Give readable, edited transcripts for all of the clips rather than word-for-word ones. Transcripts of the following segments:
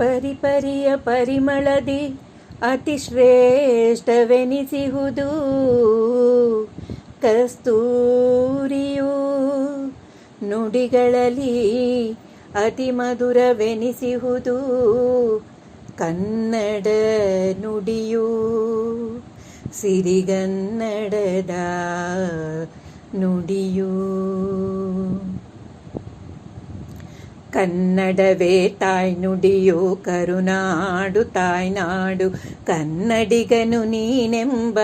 ಪರಿಪರಿಯ ಪರಿಮಳದಿ ಅತಿ ಶ್ರೇಷ್ಠವೆನಿಸಿಹುದು ಕಸ್ತೂರಿಯು. ನುಡಿಗಳಲ್ಲಿ ಅತಿ ಮಧುರವೆನಿಸಿಹುದು ಕನ್ನಡ ನುಡಿಯು. ಸಿರಿಗನ್ನಡದ ನುಡಿಯು. ಕನ್ನಡವೇ ತಾಯ್ನುಡಿಯು ಕರುನಾಡು ತಾಯ್ನಾಡು. ಕನ್ನಡಿಗನು ನೀನೆಂಬ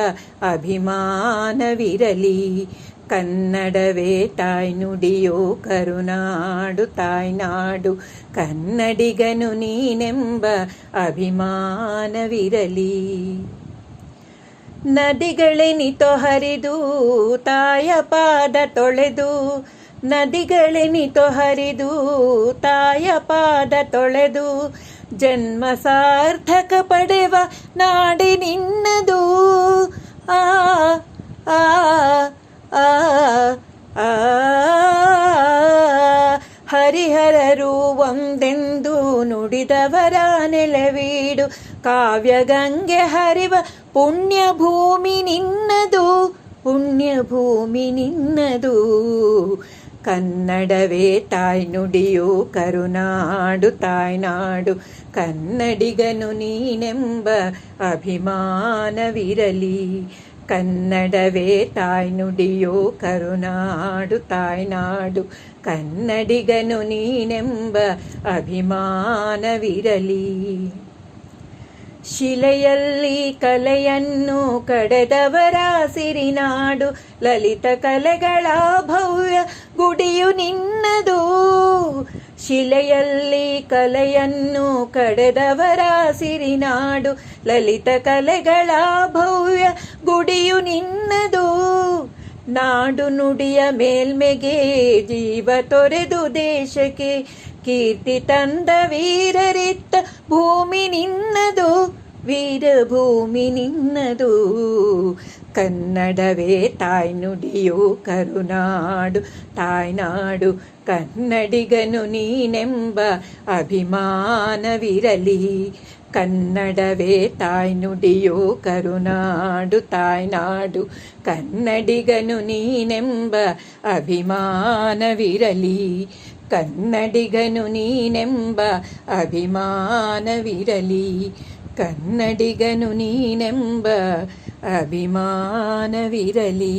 ಅಭಿಮಾನವಿರಲಿ. ಕನ್ನಡವೇ ತಾಯ್ನುಡಿಯು ಕರುನಾಡು ತಾಯ್ನಾಡು. ಕನ್ನಡಿಗನು ನೀನೆಂಬ ಅಭಿಮಾನವಿರಲಿ. ನದಿಗಳೆನಿತೋ ಹರಿದು ತಾಯ ಪಾದ ತೊಳೆದು. ನದಿಗಳೆನಿತೋ ಹರಿದು ತಾಯ ಪಾದ ತೊಳೆದು. ಜನ್ಮ ಸಾರ್ಥಕ ಪಡೆವ ನಾಡಿ ನಿನ್ನದು. ಆ ಆ ಆ ಆ ಹರಿಹರರು ಒಂದೆಂದು ನುಡಿದವರ ನೆಲವೀಡು. ಕಾವ್ಯಗಂಗೆ ಹರಿವ ಪುಣ್ಯ ಭೂಮಿ ನಿನ್ನದು. ಪುಣ್ಯ ಭೂಮಿ ನಿನ್ನದು. ಕನ್ನಡವೇ ತಾಯ್ನುಡಿಯು ಕರುನಾಡು ತಾಯ್ನಾಡು. ಕನ್ನಡಿಗನು ನೀನೆಂಬ ಅಭಿಮಾನವಿರಲಿ. ಕನ್ನಡವೇ ತಾಯ್ನುಡಿಯು ಕರುನಾಡು ತಾಯ್ನಾಡು. ಕನ್ನಡಿಗನು ನೀನೆಂಬ ಅಭಿಮಾನವಿರಲಿ. ಶಿಲೆಯಲ್ಲಿ ಕಲೆಯನ್ನು ಕಡೆದವರ ಸಿರಿನಾಡು. ಲಲಿತ ಕಲೆಗಳ ಭವ್ಯ ಗುಡಿಯು ನಿನ್ನದು. ಶಿಲೆಯಲ್ಲಿ ಕಲೆಯನ್ನು ಕಡೆದವರ ಸಿರಿನಾಡು. ಲಲಿತ ಕಲೆಗಳ ಭವ್ಯ ಗುಡಿಯು ನಿನ್ನದು. ನಾಡು ನುಡಿಯ ಮೇಲ್ಮೆಗೆ ಜೀವ ತೊರೆದು ದೇಶಕ್ಕೆ ಕೀರ್ತಿ ತಂದ ವೀರರಿತ್ತ ಭೂಮಿ ನಿನ್ನದು. ವೀರಭೂಮಿ ನಿನ್ನದು. ಕನ್ನಡವೇ ತಾಯ್ನುಡಿಯು ಕರುನಾಡು ತಾಯ್ನಾಡು. ಕನ್ನಡಿಗನು ನೀನೆಂಬ ಅಭಿಮಾನವಿರಲಿ. ಕನ್ನಡವೇ ತಾಯ್ನುಡಿಯು ಕರುನಾಡು ತಾಯ್ನಾಡು. ಕನ್ನಡಿಗನು ನೀನೆಂಬ ಅಭಿಮಾನವಿರಲಿ. ಕನ್ನಡಿಗನು ನೀನೆಂಬ ಅಭಿಮಾನವಿರಲಿ. ಕನ್ನಡಿಗನು ನೀನೆಂಬ ಅಭಿಮಾನವಿರಲಿ.